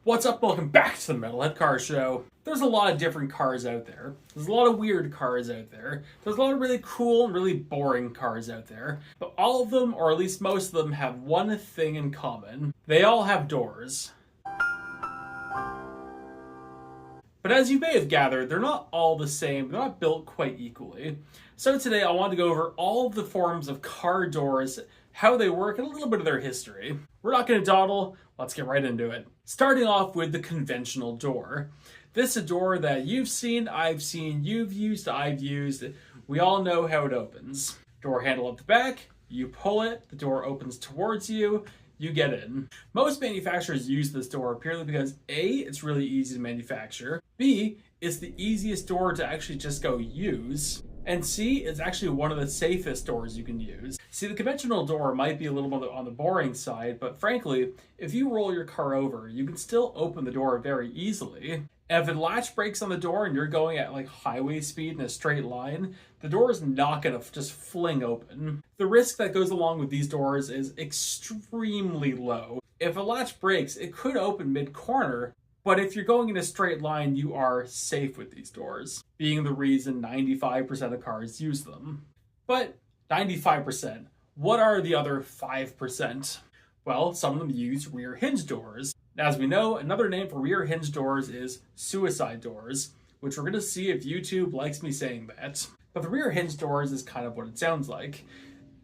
What's up? Welcome back to the Metalhead Car Show. There's a lot of different cars out there. There's a lot of weird cars out there. There's a lot of really cool and really boring cars out there. But all of them, or at least most of them, have one thing in common. They all have doors. But as you may have gathered, they're not all the same. They're not built quite equally. So today I want to go over all of the forms of car doors, how they work, and a little bit of their history. We're not going to dawdle. Let's get right into it. Starting off with the conventional door. This is a door that you've seen, I've seen, you've used, I've used. We all know how it opens. Door handle at the back, you pull it, the door opens towards you, you get in. Most manufacturers use this door purely because A, it's really easy to manufacture, B, it's the easiest door to actually just go use, and C, it's actually one of the safest doors you can use. See, the conventional door might be a little bit on the boring side, but frankly, if you roll your car over, you can still open the door very easily. And if the latch breaks on the door and you're going at like highway speed in a straight line, the door is not going to just fling open. The risk that goes along with these doors is extremely low. If a latch breaks, it could open mid-corner, but if you're going in a straight line, you are safe with these doors, being the reason 95% of cars use them. But 95%, what are the other 5%? Well, some of them use rear hinge doors. As we know, another name for rear hinge doors is suicide doors, which we're going to see if YouTube likes me saying that. But the rear hinge doors is kind of what it sounds like.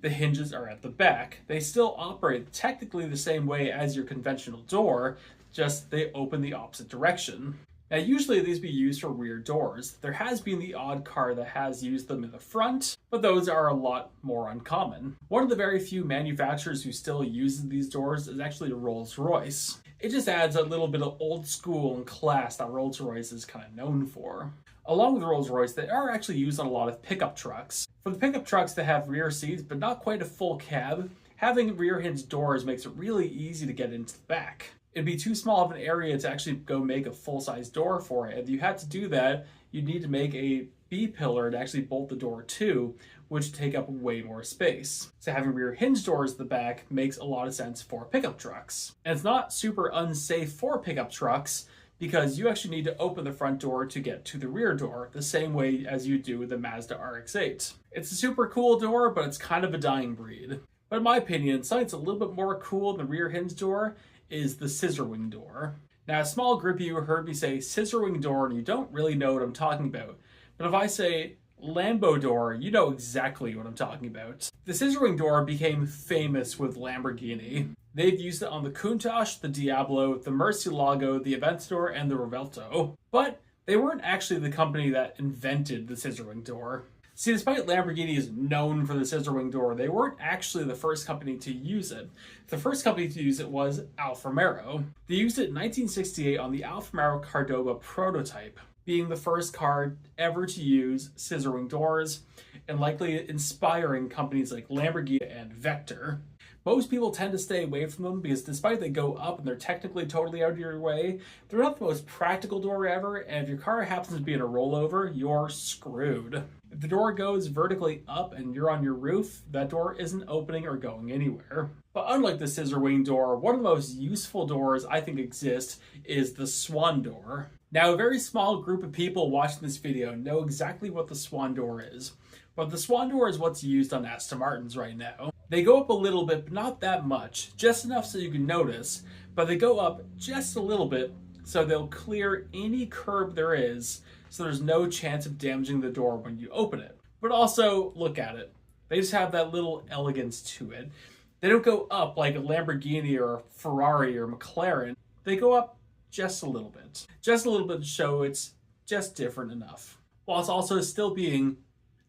The hinges are at the back. They still operate technically the same way as your conventional door, just they open the opposite direction. Now usually these be used for rear doors. There has been the odd car that has used them in the front, but those are a lot more uncommon. One of the very few manufacturers who still uses these doors is actually Rolls-Royce. It just adds a little bit of old school and class that Rolls-Royce is kind of known for. Along with Rolls-Royce, they are actually used on a lot of pickup trucks. For the pickup trucks that have rear seats, but not quite a full cab, having rear hinge doors makes it really easy to get into the back. It'd be too small of an area to actually go make a full-size door for it. If you had to do that, you'd need to make a B-pillar to actually bolt the door to, which would take up way more space. So having rear hinge doors at the back makes a lot of sense for pickup trucks. And it's not super unsafe for pickup trucks because you actually need to open the front door to get to the rear door, the same way as you do with the Mazda RX-8. It's a super cool door, but it's kind of a dying breed. But in my opinion, something that's a little bit more cool than the rear hinge door is the scissor wing door. Now, a small group of you heard me say scissor wing door and you don't really know what I'm talking about. But if I say Lambo door, you know exactly what I'm talking about. The scissor wing door became famous with Lamborghini. They've used it on the Countach, the Diablo, the Murcielago, the Aventador, and the Revuelto. But they weren't actually the company that invented the scissor wing door. See, despite Lamborghini is known for the scissor wing door, they weren't actually the first company to use it. The first company to use it was Alfa Romeo. They used it in 1968 on the Alfa Romeo Cordoba prototype, being the first car ever to use scissor wing doors, and likely inspiring companies like Lamborghini and Vector. Most people tend to stay away from them because despite they go up and they're technically totally out of your way, they're not the most practical door ever, and if your car happens to be in a rollover, you're screwed. If the door goes vertically up and you're on your roof, that door isn't opening or going anywhere. But unlike the scissor wing door, one of the most useful doors I think exist is the Swan door. Now, a very small group of people watching this video know exactly what the Swan door is, but the Swan door is what's used on Aston Martins right now. They go up a little bit, but not that much, just enough so you can notice, but they go up just a little bit so they'll clear any curb there is, so there's no chance of damaging the door when you open it. But also, look at it. They just have that little elegance to it. They don't go up like a Lamborghini or a Ferrari or McLaren. They go up just a little bit. Just a little bit to show it's just different enough, while it's also still being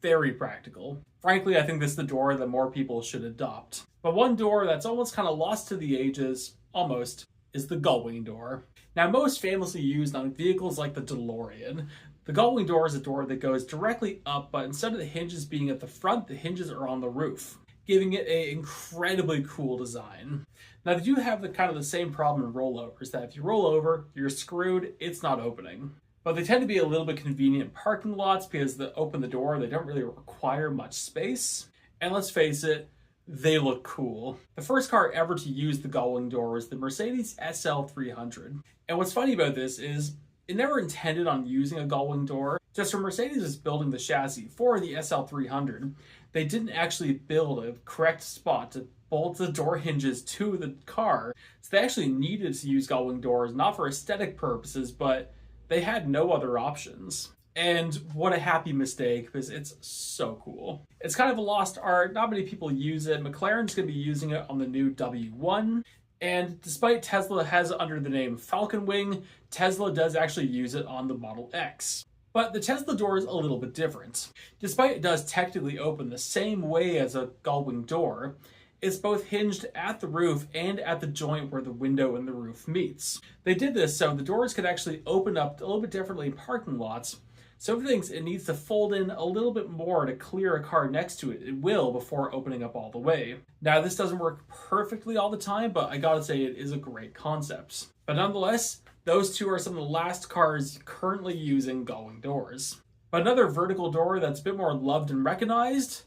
very practical. Frankly, I think this is the door that more people should adopt. But one door that's almost kind of lost to the ages, almost, is the Gull-wing door. Now, most famously used on vehicles like the DeLorean, the Gull-wing door is a door that goes directly up, but instead of the hinges being at the front, the hinges are on the roof, giving it an incredibly cool design. Now, they do have the same problem in rollovers, that if you roll over, you're screwed, it's not opening. But they tend to be a little bit convenient in parking lots because they open the door, they don't really require much space. And let's face it, they look cool. The first car ever to use the Gull-wing door was the Mercedes SL300. And what's funny about this is it never intended on using a Gull-wing door. Just when Mercedes was building the chassis for the SL300, they didn't actually build a correct spot to bolt the door hinges to the car. So they actually needed to use Gull-wing doors, not for aesthetic purposes, but they had no other options. And what a happy mistake, because it's so cool. It's kind of a lost art. Not many people use it. McLaren's going to be using it on the new W1. And despite Tesla has it under the name Falcon Wing, Tesla does actually use it on the Model X. But the Tesla door is a little bit different. Despite it does technically open the same way as a Gull-wing door, it's both hinged at the roof and at the joint where the window and the roof meets. They did this so the doors could actually open up a little bit differently in parking lots. So if it thinks it needs to fold in a little bit more to clear a car next to it, it will before opening up all the way. Now this doesn't work perfectly all the time, but I gotta say it is a great concept. But nonetheless, those two are some of the last cars currently using Gull-wing doors. But another vertical door that's a bit more loved and recognized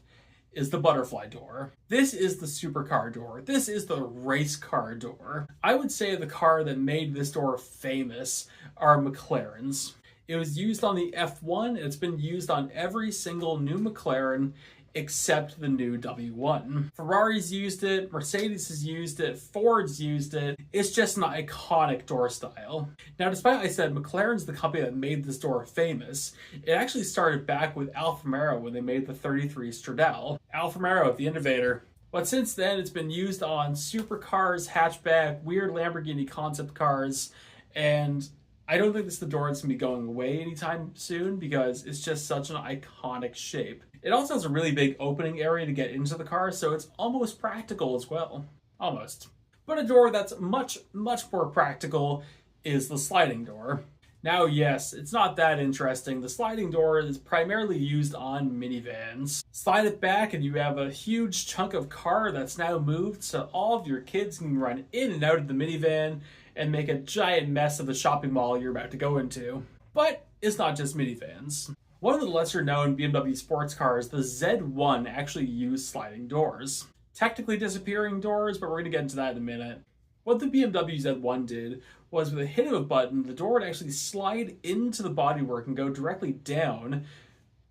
is the butterfly door. This is the supercar door. This is the race car door. I would say the car that made this door famous are McLarens. It was used on the F1, and it's been used on every single new McLaren except the new W1. Ferrari's used it, Mercedes has used it, Ford's used it. It's just an iconic door style. Now, despite I said McLaren's the company that made this door famous, it actually started back with Alfa Romeo when they made the 33 Stradale. Alfa Romeo, the innovator. But since then, it's been used on supercars, hatchback, weird Lamborghini concept cars, and I don't think this is the door that's going to be going away anytime soon because it's just such an iconic shape. It also has a really big opening area to get into the car, so it's almost practical as well. Almost. But a door that's much, much more practical is the sliding door. Now, yes, it's not that interesting. The sliding door is primarily used on minivans. Slide it back and you have a huge chunk of car that's now moved so all of your kids can run in and out of the minivan and make a giant mess of the shopping mall you're about to go into. But it's not just minivans. One of the lesser known BMW sports cars, the Z1, actually used sliding doors. Technically disappearing doors, but we're going to get into that in a minute. What the BMW Z1 did was with a hit of a button, the door would actually slide into the bodywork and go directly down,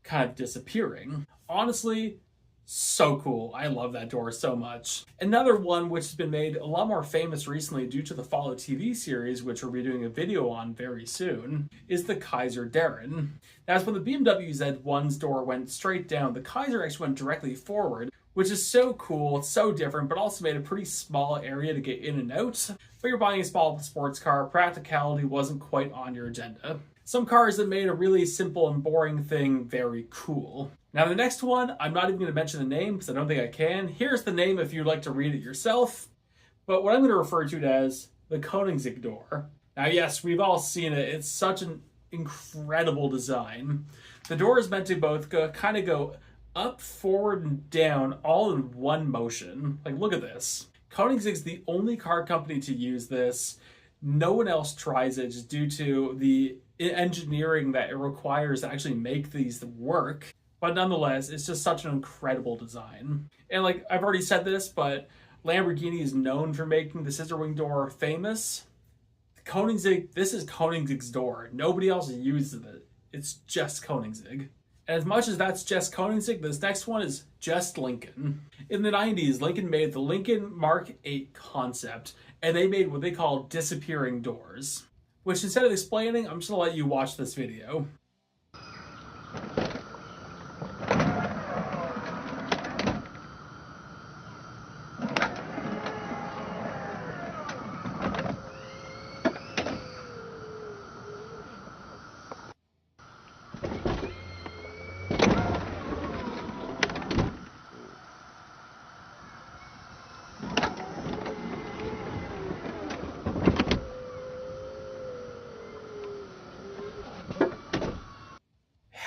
kind of disappearing. Honestly, so cool. I love that door so much. Another one which has been made a lot more famous recently due to the Follow TV series, which we'll be doing a video on very soon, is the Kaiser Darren. Now, when the BMW Z1's door went straight down, the Kaiser actually went directly forward, which is so cool, it's so different, but also made a pretty small area to get in and out. But you're buying a small sports car, practicality wasn't quite on your agenda. Some cars that made a really simple and boring thing very cool. Now the next one, I'm not even going to mention the name because I don't think I can. Here's the name if you'd like to read it yourself. But what I'm going to refer to it as the Koenigsegg door. Now yes, we've all seen it. It's such an incredible design. The door is meant to both kind of go up, forward, and down all in one motion. Like, look at this. Koenigsegg's the only car company to use this. No one else tries it just due to the engineering that it requires to actually make these work. But nonetheless, it's just such an incredible design. And like I've already said this, but Lamborghini is known for making the scissor wing door famous. Koenigsegg, this is Koenigsegg's door. Nobody else uses it. It's just Koenigsegg. And as much as that's just Koenigsegg, this next one is just Lincoln. In the 90s, Lincoln made the Lincoln Mark 8 concept, and they made what they call disappearing doors. Which, instead of explaining, I'm just gonna let you watch this video.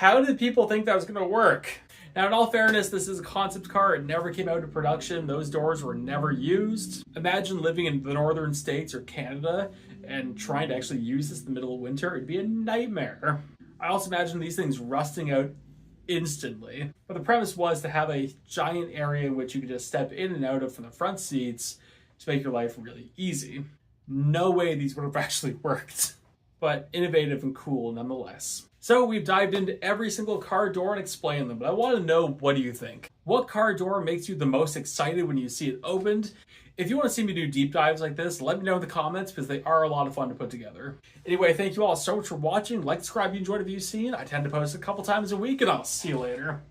How did people think that was going to work? Now, in all fairness, this is a concept car. It never came out into production. Those doors were never used. Imagine living in the northern states or Canada and trying to actually use this in the middle of winter. It'd be a nightmare. I also imagine these things rusting out instantly. But the premise was to have a giant area in which you could just step in and out of from the front seats to make your life really easy. No way these would have actually worked, but innovative and cool nonetheless. So we've dived into every single car door and explained them, but I want to know, what do you think? What car door makes you the most excited when you see it opened? If you want to see me do deep dives like this, let me know in the comments, because they are a lot of fun to put together. Anyway, thank you all so much for watching. Like, subscribe if you enjoyed what you've seen. I tend to post a couple times a week, and I'll see you later.